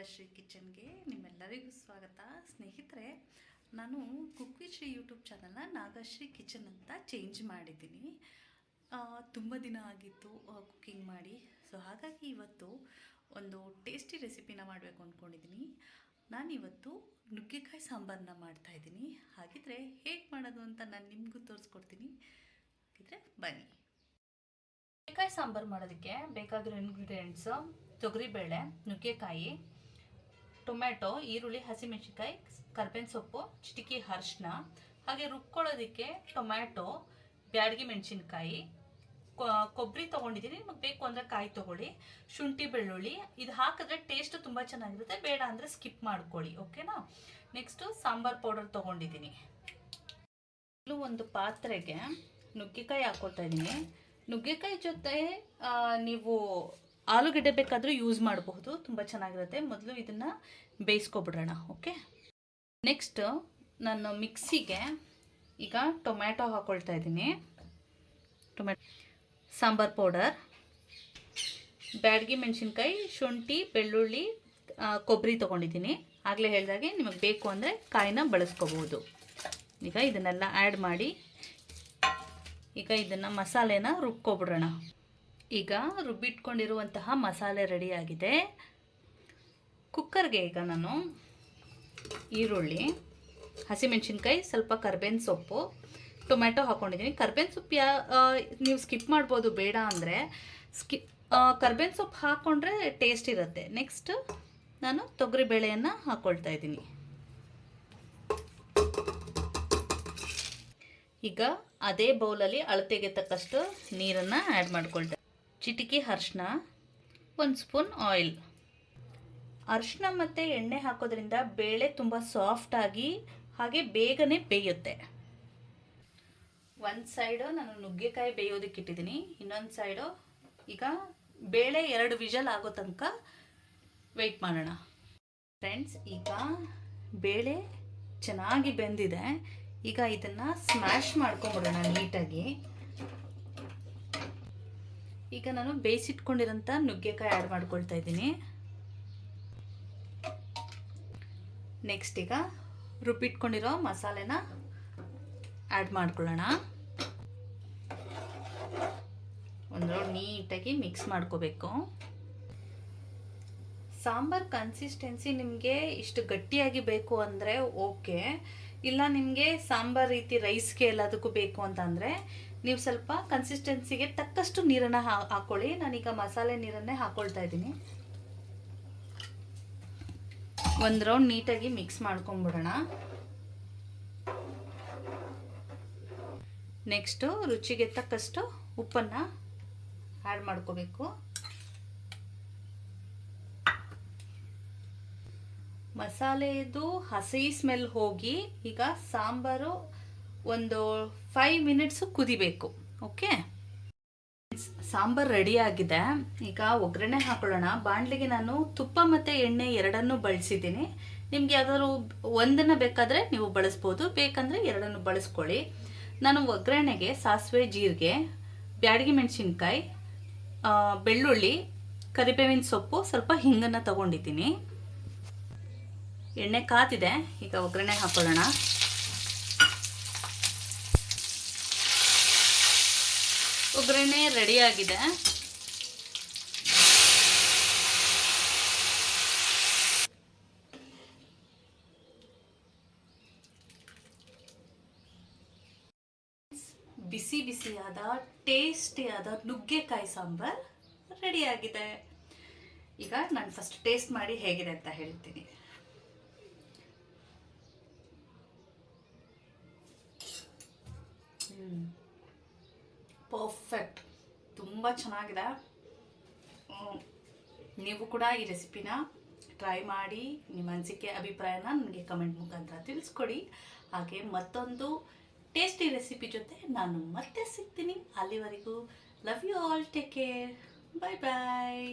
ನಾಗಶ್ರೀ ಕಿಚನ್ಗೆ ನಿಮ್ಮೆಲ್ಲರಿಗೂ ಸ್ವಾಗತ. ಸ್ನೇಹಿತರೆ, ನಾನು ಕುಕ್ ವಿತ್ ಶ್ರೀ ಯೂಟ್ಯೂಬ್ ಚಾನಲ್ನ ನಾಗಶ್ರೀ ಕಿಚನ್ ಅಂತ ಚೇಂಜ್ ಮಾಡಿದ್ದೀನಿ. ತುಂಬ ದಿನ ಆಗಿತ್ತು ಕುಕ್ಕಿಂಗ್ ಮಾಡಿ. ಸೊ ಹಾಗಾಗಿ ಇವತ್ತು ಒಂದು ಟೇಸ್ಟಿ ರೆಸಿಪಿನ ಮಾಡಬೇಕು ಅಂದ್ಕೊಂಡಿದ್ದೀನಿ. ನಾನಿವತ್ತು ನುಗ್ಗೆಕಾಯಿ ಸಾಂಬಾರನ್ನ ಮಾಡ್ತಾಯಿದ್ದೀನಿ. ಹಾಗಿದ್ರೆ ಹೇಗೆ ಮಾಡೋದು ಅಂತ ನಾನು ನಿಮಗೂ ತೋರಿಸ್ಕೊಡ್ತೀನಿ. ಹಾಗಿದ್ರೆ ಬನ್ನಿ. ನುಗ್ಗೆಕಾಯಿ ಸಾಂಬಾರು ಮಾಡೋದಕ್ಕೆ ಬೇಕಾಗಿರೋ ಇಂಗ್ರೀಡಿಯೆಂಟ್ಸು: ತೊಗರಿಬೇಳೆ, ನುಗ್ಗೆಕಾಯಿ, ಟೊಮ್ಯಾಟೊ, ಈರುಳ್ಳಿ, ಹಸಿಮೆಣಸಿನ್ಕಾಯಿ, ಕರ್ಬೇವಿನ ಸೊಪ್ಪು, ಚಿಟಿಕೆ ಅರಿಶಿನ, ಹಾಗೆ ರುಬ್ಕೊಳ್ಳೋದಕ್ಕೆ ಟೊಮ್ಯಾಟೊ, ಬ್ಯಾಡಗಿ ಮೆಣಸಿನ್ಕಾಯಿ, ಕೊಬ್ಬರಿ ತೊಗೊಂಡಿದ್ದೀನಿ. ನಿಮಗೆ ಬೇಕು ಅಂದರೆ ಕಾಯಿ ತೊಗೊಳ್ಳಿ, ಶುಂಠಿ, ಬೆಳ್ಳುಳ್ಳಿ. ಇದು ಹಾಕಿದ್ರೆ ಟೇಸ್ಟ್ ತುಂಬ ಚೆನ್ನಾಗಿರುತ್ತೆ. ಬೇಡ ಅಂದರೆ ಸ್ಕಿಪ್ ಮಾಡ್ಕೊಳ್ಳಿ, ಓಕೆನಾ. ನೆಕ್ಸ್ಟು ಸಾಂಬಾರು ಪೌಡರ್ ತೊಗೊಂಡಿದ್ದೀನಿ. ಇಲ್ಲೂ ಒಂದು ಪಾತ್ರೆಗೆ ನುಗ್ಗೆಕಾಯಿ ಹಾಕ್ಕೊಳ್ತಾ ಇದ್ದೀನಿ. ನುಗ್ಗೆಕಾಯಿ ಜೊತೆ ನೀವು ಆಲೂಗಡ್ಡೆ ಬೇಕಾದರೂ ಯೂಸ್ ಮಾಡಬಹುದು, ತುಂಬ ಚೆನ್ನಾಗಿರುತ್ತೆ. ಮೊದಲು ಇದನ್ನು ಬೇಯಿಸ್ಕೊಬಿಡೋಣ, ಓಕೆ. ನೆಕ್ಸ್ಟ್ ನಾನು ಮಿಕ್ಸಿಗೆ ಈಗ ಟೊಮ್ಯಾಟೊ ಹಾಕ್ಕೊಳ್ತಾ ಇದ್ದೀನಿ. ಸಾಂಬಾರು ಪೌಡರ್, ಬ್ಯಾಡಗಿ ಮೆಣಸಿನ್ಕಾಯಿ, ಶುಂಠಿ, ಬೆಳ್ಳುಳ್ಳಿ, ಕೊಬ್ಬರಿ ತೊಗೊಂಡಿದ್ದೀನಿ. ಆಗಲೇ ಹೇಳಿದಾಗೆ ನಿಮಗೆ ಬೇಕು ಅಂದರೆ ಕಾಯಿನ ಬಳಸ್ಕೋಬಹುದು. ಈಗ ಇದನ್ನೆಲ್ಲ ಆ್ಯಡ್ ಮಾಡಿ ಈಗ ಇದನ್ನು ಮಸಾಲೆನ ರುಬ್ಕೊಬಿಡೋಣ. ಈಗ ರುಬ್ಬಿಟ್ಕೊಂಡಿರುವಂತಹ ಮಸಾಲೆ ರೆಡಿಯಾಗಿದೆ. ಕುಕ್ಕರ್ಗೆ ಈಗ ನಾನು ಈರುಳ್ಳಿ, ಹಸಿಮೆಣಸಿನ್ಕಾಯಿ, ಸ್ವಲ್ಪ ಕರ್ಬೇವಿನ ಸೊಪ್ಪು, ಟೊಮ್ಯಾಟೊ ಹಾಕ್ಕೊಂಡಿದ್ದೀನಿ. ಕರ್ಬೇವಿನ ಸೊಪ್ಪು ನೀವು ಸ್ಕಿಪ್ ಮಾಡ್ಬೋದು, ಬೇಡ ಅಂದರೆ ಕರ್ಬೇವಿನ ಸೊಪ್ಪು ಹಾಕ್ಕೊಂಡ್ರೆ ಟೇಸ್ಟ್ ಇರುತ್ತೆ. ನೆಕ್ಸ್ಟ್ ನಾನು ತೊಗರಿಬೇಳೆಯನ್ನು ಹಾಕ್ಕೊಳ್ತಾ ಇದ್ದೀನಿ. ಈಗ ಅದೇ ಬೌಲಲ್ಲಿ ಅಳತೆಗೆ ತಕ್ಕಷ್ಟು ನೀರನ್ನು ಆ್ಯಡ್ ಮಾಡ್ಕೊಳ್ತೇವೆ. ಚಿಟಿಕೆ ಅರಿಶಿನ, 1 ಸ್ಪೂನ್ ಆಯಿಲ್. ಅರಿಶಿನ ಮತ್ತು ಎಣ್ಣೆ ಹಾಕೋದ್ರಿಂದ ಬೇಳೆ ತುಂಬ ಸಾಫ್ಟಾಗಿ ಹಾಗೆ ಬೇಗನೆ ಬೇಯುತ್ತೆ. ಒಂದು ಸೈಡು ನಾನು ನುಗ್ಗೆಕಾಯಿ ಬೇಯೋದಕ್ಕೆ ಇಟ್ಟಿದ್ದೀನಿ. ಇನ್ನೊಂದು ಸೈಡು ಈಗ ಬೇಳೆ 2 ವಿಷಲ್ ಆಗೋ ತನಕ ವೆಯ್ಟ್ ಮಾಡೋಣ. ಫ್ರೆಂಡ್ಸ್, ಈಗ ಬೇಳೆ ಚೆನ್ನಾಗಿ ಬೆಂದಿದೆ. ಈಗ ಇದನ್ನು ಸ್ಮ್ಯಾಶ್ ಮಾಡ್ಕೊಂಬಿಡೋಣ ನೀಟಾಗಿ. ಈಗ ನಾನು ಬೇಯಿಸಿಟ್ಕೊಂಡಿರೋಂಥ ನುಗ್ಗೆಕಾಯಿ ಆ್ಯಡ್ ಮಾಡ್ಕೊಳ್ತಾ ಇದ್ದೀನಿ. ನೆಕ್ಸ್ಟ್ ಈಗ ರುಬ್ಬಿಟ್ಕೊಂಡಿರೋ ಮಸಾಲೆನ ಆ್ಯಡ್ ಮಾಡ್ಕೊಳ್ಳೋಣ. ಒಂದು ರೌಂಡ್ ನೀಟಾಗಿ ಮಿಕ್ಸ್ ಮಾಡ್ಕೋಬೇಕು. ಸಾಂಬಾರ್ ಕನ್ಸಿಸ್ಟೆನ್ಸಿ ನಿಮಗೆ ಇಷ್ಟು ಗಟ್ಟಿಯಾಗಿ ಬೇಕು ಅಂದರೆ ಓಕೆ. ಇಲ್ಲ ನಿಮಗೆ ಸಾಂಬಾರ್ ರೀತಿ ರೈಸ್ಗೆ ಎಲ್ಲದಕ್ಕೂ ಬೇಕು ಅಂತಂದರೆ ನೀವು ಸ್ವಲ್ಪ ಕನ್ಸಿಸ್ಟೆನ್ಸಿಗೆ ತಕ್ಕಷ್ಟು ನೀರನ್ನು ಹಾಕ್ಕೊಳ್ಳಿ. ನಾನೀಗ ಮಸಾಲೆ ನೀರನ್ನೇ ಹಾಕ್ಕೊಳ್ತಾ ಇದ್ದೀನಿ. ಒಂದು ರೌಂಡ್ ನೀಟಾಗಿ ಮಿಕ್ಸ್ ಮಾಡ್ಕೊಂಬಿಡೋಣ. ನೆಕ್ಸ್ಟು ರುಚಿಗೆ ತಕ್ಕಷ್ಟು ಉಪ್ಪನ್ನು ಆ್ಯಡ್ ಮಾಡ್ಕೋಬೇಕು. ಮಸಾಲೆದು ಹಸಿ ಸ್ಮೆಲ್ ಹೋಗಿ ಈಗ ಸಾಂಬಾರು ಒಂದು 5 ಮಿನಿಟ್ಸು ಕುದಿಬೇಕು, ಓಕೆ. ಸಾಂಬಾರು ರೆಡಿಯಾಗಿದೆ. ಈಗ ಒಗ್ಗರಣೆ ಹಾಕೊಳ್ಳೋಣ. ಬಾಣಲಿಗೆ ನಾನು ತುಪ್ಪ ಮತ್ತು ಎಣ್ಣೆ ಎರಡನ್ನೂ ಬಳಸಿದ್ದೀನಿ. ನಿಮ್ಗೆ ಯಾವ್ದಾದ್ರು ಒಂದನ್ನು ಬೇಕಾದರೆ ನೀವು ಬಳಸ್ಬೋದು, ಬೇಕಂದರೆ ಎರಡನ್ನು ಬಳಸ್ಕೊಳ್ಳಿ. ನಾನು ಒಗ್ಗರಣೆಗೆ ಸಾಸಿವೆ, ಜೀರಿಗೆ, ಬ್ಯಾಡಗಿ ಮೆಣಸಿನ್ಕಾಯಿ, ಬೆಳ್ಳುಳ್ಳಿ, ಕರಿಬೇವಿನ ಸೊಪ್ಪು, ಸ್ವಲ್ಪ ಹಿಂಗನ್ನು ತಗೊಂಡಿದ್ದೀನಿ. ಎಣ್ಣೆ ಕಾತಿದೆ. ಈಗ ಒಗ್ಗರಣೆ ಹಾಕೊಳ್ಳೋಣ. ಒಗ್ಗರಣೆ ರೆಡಿಯಾಗಿದೆ. ಬಿಸಿ ಬಿಸಿಯಾದ ಟೇಸ್ಟಿಯಾದ ನುಗ್ಗೆಕಾಯಿ ಸಾಂಬಾರ್ ರೆಡಿಯಾಗಿದೆ. ಈಗ ನಾನು ಫಸ್ಟ್ ಟೇಸ್ಟ್ ಮಾಡಿ ಹೇಗಿದೆ ಅಂತ ಹೇಳ್ತೀನಿ. ಪರ್ಫೆಕ್ಟ್, ತುಂಬ ಚೆನ್ನಾಗಿದೆ. ನೀವು ಕೂಡ ಈ ರೆಸಿಪಿನ ಟ್ರೈ ಮಾಡಿ ನಿಮ್ಮ ಅನಿಸಿಕೆ ಅಭಿಪ್ರಾಯನ ನನಗೆ ಕಮೆಂಟ್ ಮುಖಾಂತರ ತಿಳಿಸ್ಕೊಡಿ. ಹಾಗೆ ಮತ್ತೊಂದು ಟೇಸ್ಟಿ ರೆಸಿಪಿ ಜೊತೆ ನಾನು ಮತ್ತೆ ಸಿಗ್ತೀನಿ. ಅಲ್ಲಿವರೆಗೂ love you all, take care, bye bye.